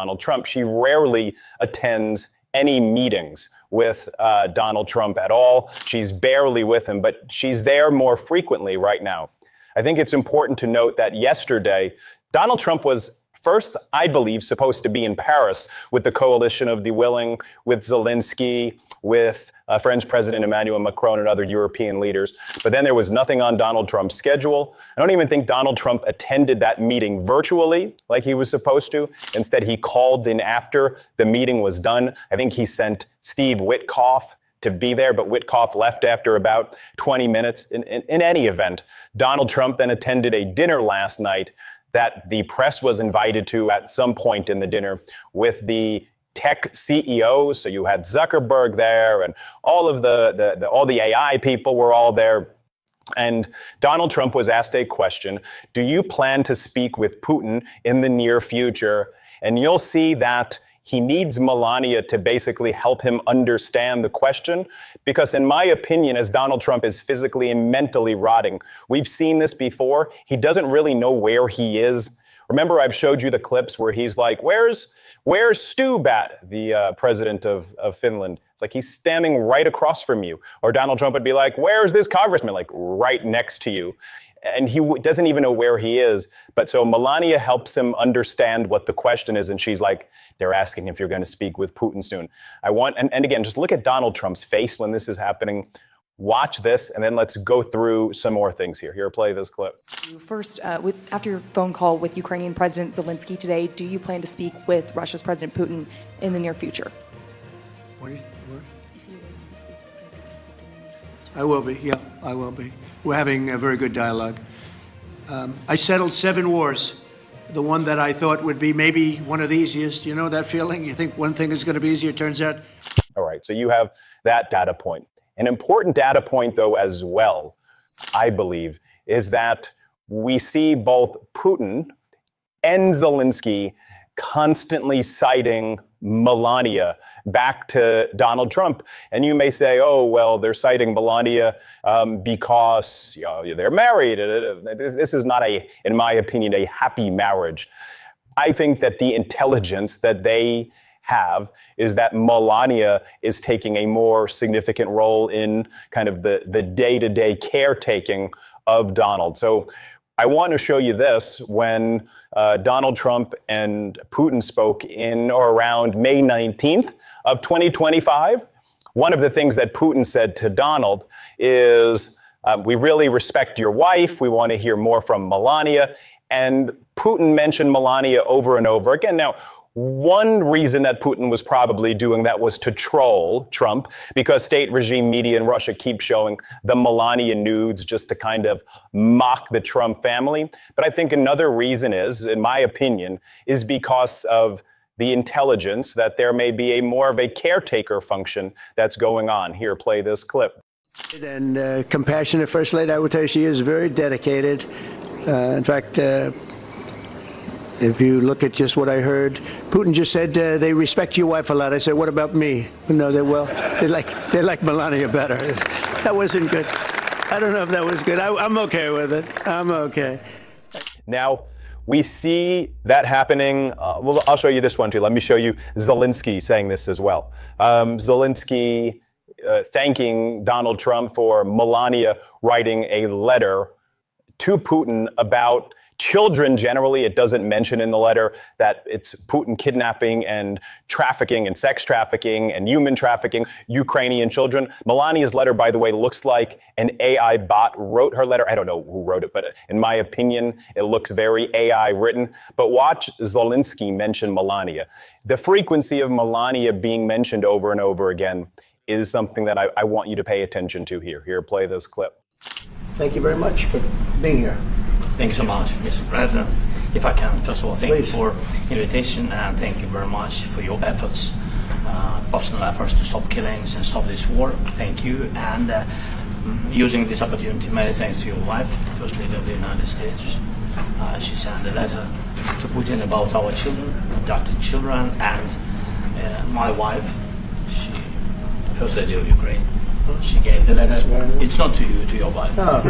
Donald Trump. She rarely attends any meetings with Donald Trump at all. She's barely with him, but she's there more frequently right now. I think it's important to note that yesterday, Donald Trump was first, I believe, supposed to be in Paris with the coalition of the willing, with Zelensky, with French President Emmanuel Macron and other European leaders. But then there was nothing on Donald Trump's schedule. I don't even think Donald Trump attended that meeting virtually like he was supposed to. Instead, he called in after the meeting was done. I think he sent Steve Witkoff to be there, but Witkoff left after about 20 minutes. In any event, Donald Trump then attended a dinner last night that the press was invited to at some point in the dinner with the tech CEOs. So you had Zuckerberg there, and all of all the AI people were all there. And Donald Trump was asked a question: do you plan to speak with Putin in the near future? And you'll see that he needs Melania to basically help him understand the question, because in my opinion, as Donald Trump is physically and mentally rotting, we've seen this before. He doesn't really know where he is. Remember, I've showed you the clips where he's like, where's Stubat, the president of Finland? It's like he's standing right across from you. Or Donald Trump would be like, where's this congressman? Like right next to you. And he doesn't even know where he is. But so Melania helps him understand what the question is. And she's like, they're asking if you're going to speak with Putin soon. And again, just look at Donald Trump's face when this is happening. Watch this, and then let's go through some more things here. Here, play this clip. First, after your phone call with Ukrainian President Zelensky today, do you plan to speak with Russia's President Putin in the near future? What? I will be, yeah, I will be. We're having a very good dialogue. I settled 7 wars. The one that I thought would be maybe one of the easiest. You know that feeling? You think one thing is going to be easier, it turns out. All right, so you have that data point. An important data point, though, as well, I believe, is that we see both Putin and Zelensky constantly citing Melania back to Donald Trump. And you may say, oh, well, they're citing Melania because they're married. This is not, in my opinion, a happy marriage. I think that the intelligence that they have is that Melania is taking a more significant role in kind of the day-to-day caretaking of Donald. So I want to show you this. When Donald Trump and Putin spoke in or around May 19th of 2025, one of the things that Putin said to Donald is, we really respect your wife. We want to hear more from Melania. And Putin mentioned Melania over and over again. Now, one reason that Putin was probably doing that was to troll Trump, because state regime media in Russia keep showing the Melania nudes just to kind of mock the Trump family. But I think another reason is, in my opinion, is because of the intelligence that there may be more of a caretaker function that's going on. Here, play this clip. And compassionate First Lady, I would tell you she is very dedicated. In fact, if you look at just what I heard, Putin just said they respect your wife a lot. I said, what about me? No, they like Melania better. That wasn't good. I don't know if that was good. I'm okay with it. I'm okay. Now, we see that happening. Well, I'll show you this one too. Let me show you Zelensky saying this as well. Zelensky thanking Donald Trump for Melania writing a letter to Putin about children generally. It doesn't mention in the letter that it's Putin kidnapping and trafficking and sex trafficking and human trafficking Ukrainian children. Melania's letter, by the way, looks like an AI bot wrote her letter. I don't know who wrote it, but in my opinion, it looks very AI written. But watch Zelensky mention Melania. The frequency of Melania being mentioned over and over again is something that I want you to pay attention to here. Here, play this clip. Thank you very much for being here. Thank you so much, Mr. President. If I can, first of all, thank you for invitation, and thank you very much for your efforts, personal efforts to stop killings and stop this war. Thank you. And using this opportunity, many thanks to your wife, First Lady of the United States. She sent a letter to Putin about our children, adopted children, and my wife, she, First Lady of Ukraine. She gave the letter. It's not to you, to your wife. Oh,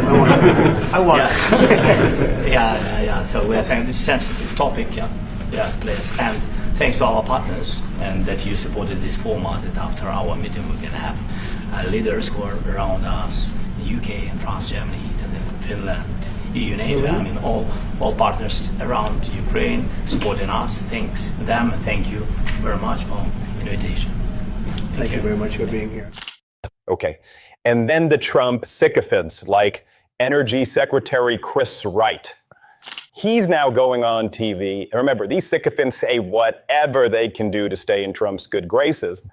I want it. Yeah. So we are saying this sensitive topic. Yeah. Yes, please. And thanks to our partners and that you supported this format. That after our meeting, we're going to have leaders who are around us, UK and France, Germany, Italy, Finland, EU, NATO. I mean, all partners around Ukraine supporting us. Thanks them and thank you very much for the invitation. Thank you very much for being here. Okay. And then the Trump sycophants like Energy Secretary Chris Wright. He's now going on TV. And remember, these sycophants say whatever they can do to stay in Trump's good graces.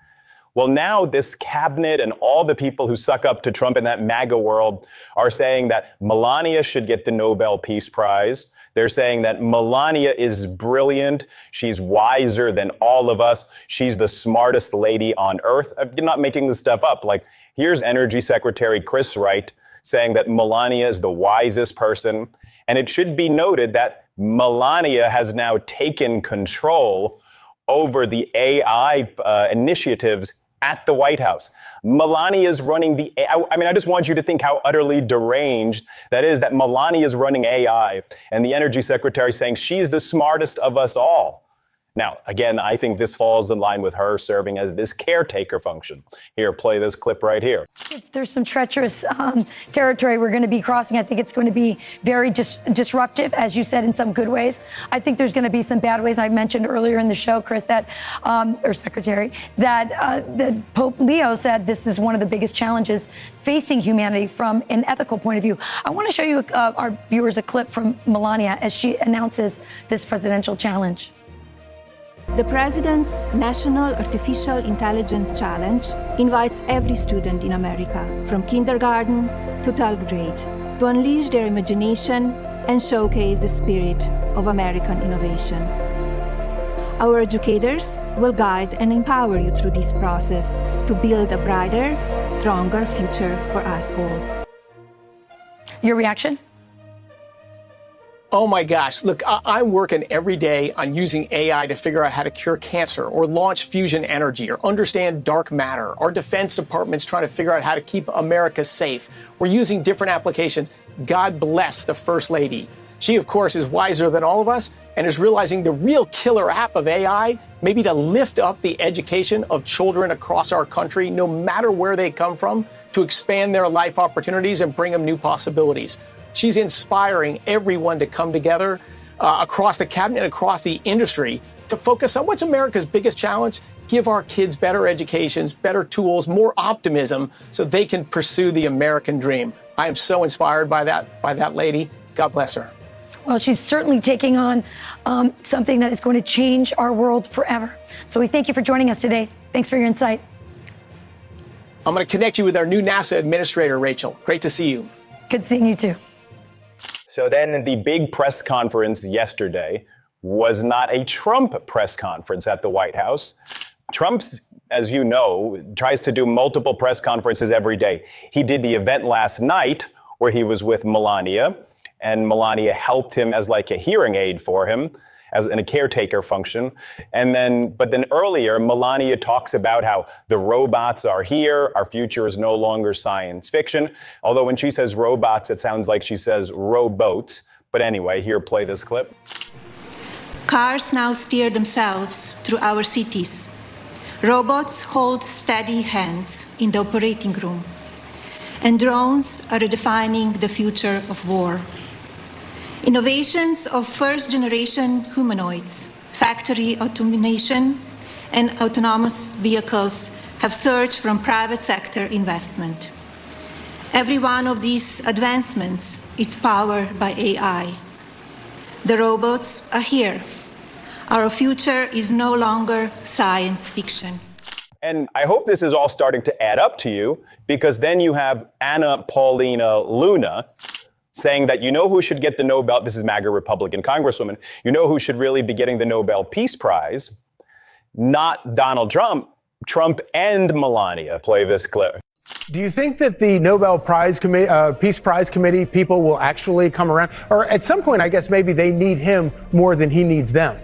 Well, now this cabinet and all the people who suck up to Trump in that MAGA world are saying that Melania should get the Nobel Peace Prize. They're saying that Melania is brilliant. She's wiser than all of us. She's the smartest lady on earth. I'm not making this stuff up. Like, here's Energy Secretary Chris Wright saying that Melania is the wisest person. And it should be noted that Melania has now taken control over the AI initiatives at the White House. Melania is running the AI. I mean, I just want you to think how utterly deranged that is, that Melania is running AI and the Energy Secretary saying she's the smartest of us all. Now, again, I think this falls in line with her serving as this caretaker function. Here, play this clip right here. There's some treacherous territory we're going to be crossing. I think it's going to be very disruptive, as you said, in some good ways. I think there's going to be some bad ways. I mentioned earlier in the show, Chris, that, or Secretary, that Pope Leo said this is one of the biggest challenges facing humanity from an ethical point of view. I want to show you, our viewers, a clip from Melania as she announces this presidential challenge. The President's National Artificial Intelligence Challenge invites every student in America, from kindergarten to 12th grade, to unleash their imagination and showcase the spirit of American innovation. Our educators will guide and empower you through this process to build a brighter, stronger future for us all. Your reaction? Oh my gosh, look, I'm working every day on using AI to figure out how to cure cancer or launch fusion energy or understand dark matter. Our Defense Department's trying to figure out how to keep America safe. We're using different applications. God bless the First Lady. She, of course, is wiser than all of us and is realizing the real killer app of AI may be to lift up the education of children across our country, no matter where they come from, to expand their life opportunities and bring them new possibilities. She's inspiring everyone to come together across the cabinet and across the industry to focus on what's America's biggest challenge: give our kids better educations, better tools, more optimism so they can pursue the American dream. I am so inspired by that lady. God bless her. Well, she's certainly taking on something that is going to change our world forever. So we thank you for joining us today. Thanks for your insight. I'm going to connect you with our new NASA administrator, Rachel. Great to see you. Good seeing you too. So then the big press conference yesterday was not a Trump press conference at the White House. Trump's, as you know, tries to do multiple press conferences every day. He did the event last night where he was with Melania, and Melania helped him as like a hearing aid for him, as in a caretaker function. But then earlier, Melania talks about how the robots are here. Our future is no longer science fiction. Although when she says robots, it sounds like she says rowboats. But anyway, here, play this clip. Cars now steer themselves through our cities. Robots hold steady hands in the operating room. And drones are redefining the future of war. Innovations of first-generation humanoids, factory automation, and autonomous vehicles have surged from private sector investment. Every one of these advancements is powered by AI. The robots are here. Our future is no longer science fiction. And I hope this is all starting to add up to you, because then you have Anna Paulina Luna saying that, you know who should get the Nobel, this is MAGA Republican Congresswoman, you know who should really be getting the Nobel Peace Prize? Not Donald Trump, Trump and Melania. Play this clip. Do you think that the Nobel Peace Prize Committee people will actually come around? Or at some point, I guess maybe they need him more than he needs them.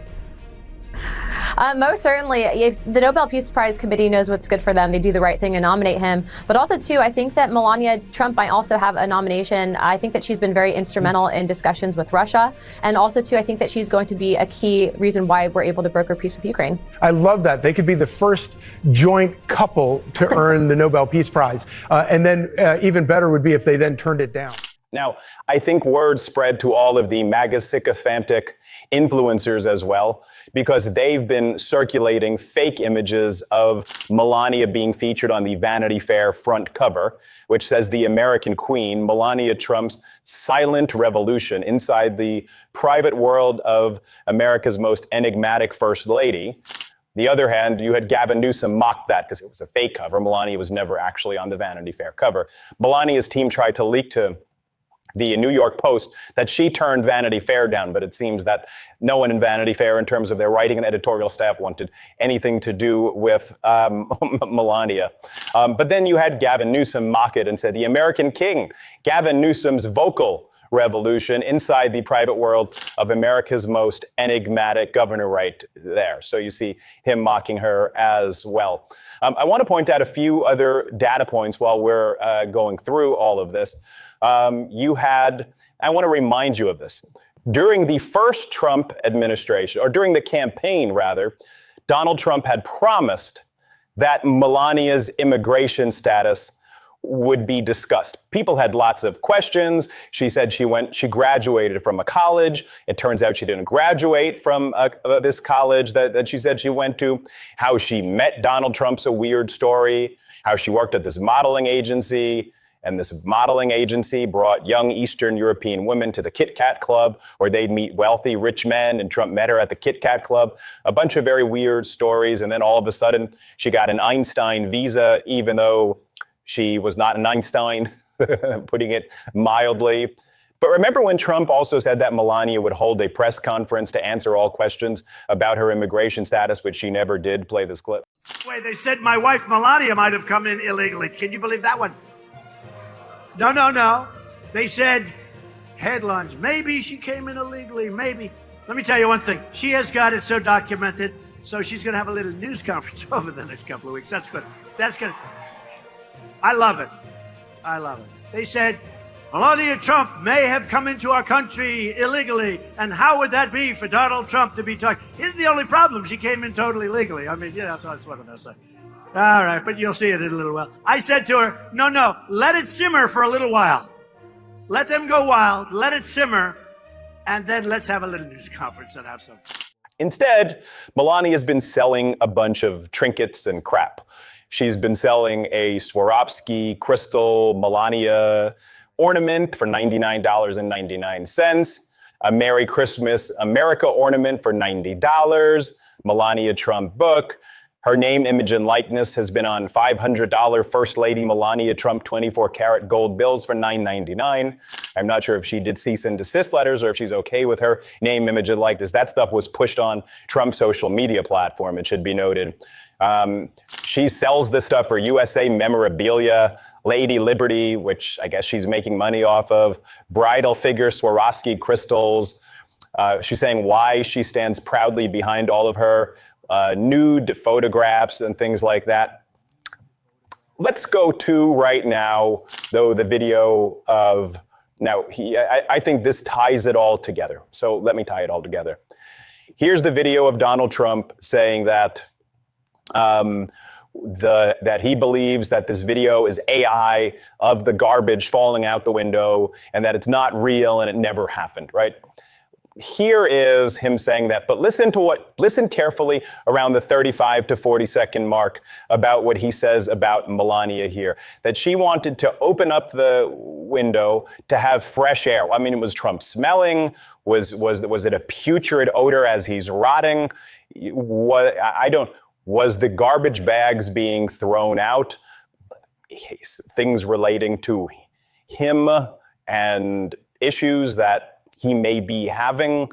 Most certainly. If the Nobel Peace Prize Committee knows what's good for them, they do the right thing and nominate him. But also, too, I think that Melania Trump might also have a nomination. I think that she's been very instrumental in discussions with Russia. And also, too, I think that she's going to be a key reason why we're able to broker peace with Ukraine. I love that. They could be the first joint couple to earn the Nobel Peace Prize. And then even better would be if they then turned it down. Now, I think word spread to all of the MAGA sycophantic influencers as well, because they've been circulating fake images of Melania being featured on the Vanity Fair front cover, which says the American Queen, Melania Trump's silent revolution inside the private world of America's most enigmatic first lady. The other hand, you had Gavin Newsom mock that because it was a fake cover. Melania was never actually on the Vanity Fair cover. Melania's team tried to leak to the New York Post that she turned Vanity Fair down, but it seems that no one in Vanity Fair, in terms of their writing and editorial staff, wanted anything to do with Melania. But then you had Gavin Newsom mock it and said, the American King, Gavin Newsom's vocal revolution inside the private world of America's most enigmatic governor right there. So you see him mocking her as well. I want to point out a few other data points while we're going through all of this. I want to remind you of this. During the first Trump administration, or during the campaign rather, Donald Trump had promised that Melania's immigration status would be discussed. People had lots of questions. She said she graduated from a college. It turns out she didn't graduate from this college that she said she went to. How she met Donald Trump's a weird story. How she worked at this modeling agency. And this modeling agency brought young Eastern European women to the Kit Kat Club, where they'd meet wealthy, rich men, and Trump met her at the Kit Kat Club. A bunch of very weird stories. And then all of a sudden, she got an Einstein visa, even though she was not an Einstein, putting it mildly. But remember when Trump also said that Melania would hold a press conference to answer all questions about her immigration status, which she never did? Play this clip. Wait, they said my wife Melania might have come in illegally. Can you believe that one? No. They said headlines. Maybe she came in illegally. Maybe. Let me tell you one thing. She has got it so documented. So she's going to have a little news conference over the next couple of weeks. That's good. That's good. I love it. They said Melania Trump may have come into our country illegally. And how would that be for Donald Trump to be talking? Here's the only problem. She came in totally legally. I mean, so that's what I'm going to say. All right, but you'll see it in a little while. I said to her, no, let it simmer for a little while. Let them go wild, let it simmer, and then let's have a little news conference and have some. Instead, Melania's been selling a bunch of trinkets and crap. She's been selling a Swarovski crystal Melania ornament for $99.99, a Merry Christmas America ornament for $90, Melania Trump book. Her name, image, and likeness has been on $500 First Lady Melania Trump 24-karat gold bills for $9.99. I'm not sure if she did cease and desist letters or if she's okay with her name, image, and likeness. That stuff was pushed on Trump's social media platform, it should be noted. She sells this stuff for USA memorabilia, Lady Liberty, which I guess she's making money off of, bridal figure, Swarovski crystals. She's saying why she stands proudly behind all of her nude photographs and things like that. Let's go to right now, though, the video of, I think this ties it all together. So let me tie it all together. Here's the video of Donald Trump saying that that he believes that this video is AI of the garbage falling out the window and that it's not real and it never happened, right? Here is him saying that, but listen carefully around the 35 to 40 second mark about what he says about Melania here, that she wanted to open up the window to have fresh air. I mean, was Trump smelling? Was it a putrid odor as he's rotting? Was the garbage bags being thrown out? Things relating to him and issues that he may be having,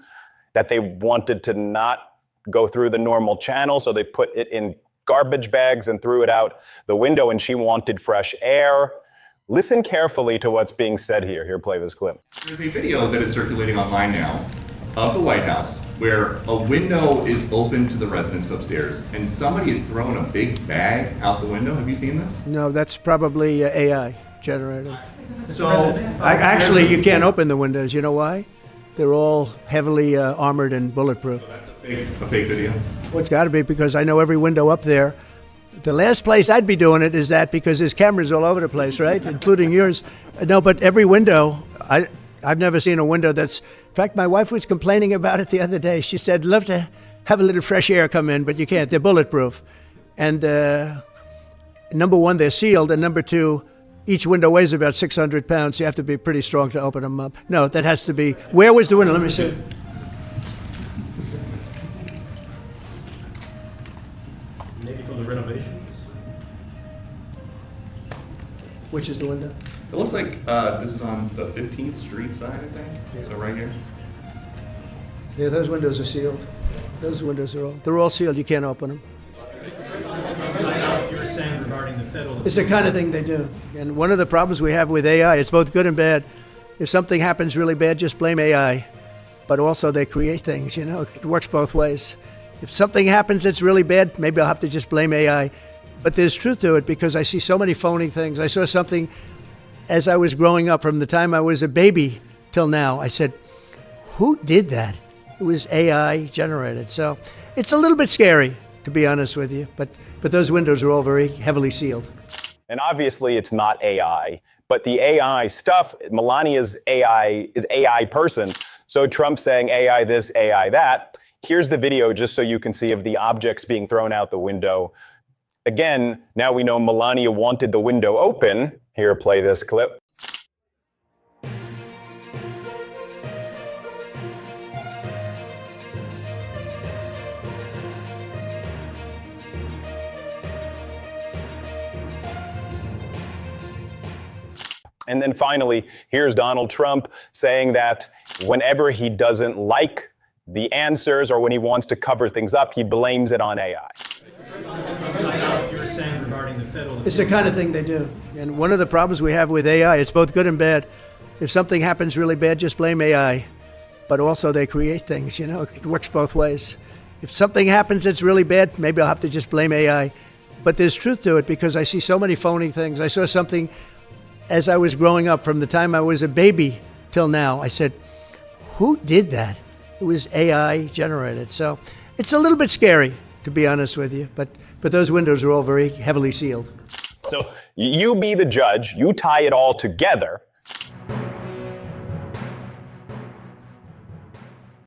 that they wanted to not go through the normal channel, so they put it in garbage bags and threw it out the window, and she wanted fresh air. Listen carefully to what's being said here. Here, play this clip. There's a video that is circulating online now of the White House where a window is open to the residents upstairs and somebody has thrown a big bag out the window. Have you seen this? No, that's probably AI generated. So Actually, you can't open the windows. You know why? They're all heavily armored and bulletproof. that's a fake video. Well, it's got to be because I know every window up there. The last place I'd be doing it is that because there's cameras all over the place, right? Including yours. No, but every window, I've never seen a window that's... In fact, my wife was complaining about it the other day. She said, love to have a little fresh air come in, but you can't. They're bulletproof. And number one, they're sealed. And number two, each window weighs about 600 pounds. You have to be pretty strong to open them up. No, that has to be... Where was the window? Let me see. Maybe from the renovations? Which is the window? It looks like this is on the 15th Street side, I think. So right here. Yeah, those windows are sealed. Those windows are they're all sealed. You can't open them. You were saying regarding the federal... It's the kind of thing they do. And one of the problems we have with AI, it's both good and bad. If something happens really bad, just blame AI. But also they create things, you know. It works both ways. If something happens that's really bad, maybe I'll have to just blame AI. But there's truth to it because I see so many phony things. I saw something as I was growing up from the time I was a baby till now. I said, who did that? It was AI generated. So it's a little bit scary, to be honest with you. But those windows are all very heavily sealed. And obviously it's not AI, but the AI stuff, Melania's AI is AI person. So Trump's saying AI this, AI that. Here's the video just so you can see of the objects being thrown out the window. Again, now we know Melania wanted the window open. Here, play this clip. And then finally, here's Donald Trump saying that whenever he doesn't like the answers or when he wants to cover things up, he blames it on AI. You were saying regarding the federal... It's the kind of thing they do. And one of the problems we have with AI, it's both good and bad. If something happens really bad, just blame AI. But also they create things, you know. It works both ways. If something happens that's really bad, maybe I'll have to just blame AI. But there's truth to it because I see so many phony things. I saw something as I was growing up from the time I was a baby till now. I said, who did that? It was AI generated. So it's a little bit scary, to be honest with you. But those windows are all very heavily sealed. So you be the judge, you tie it all together,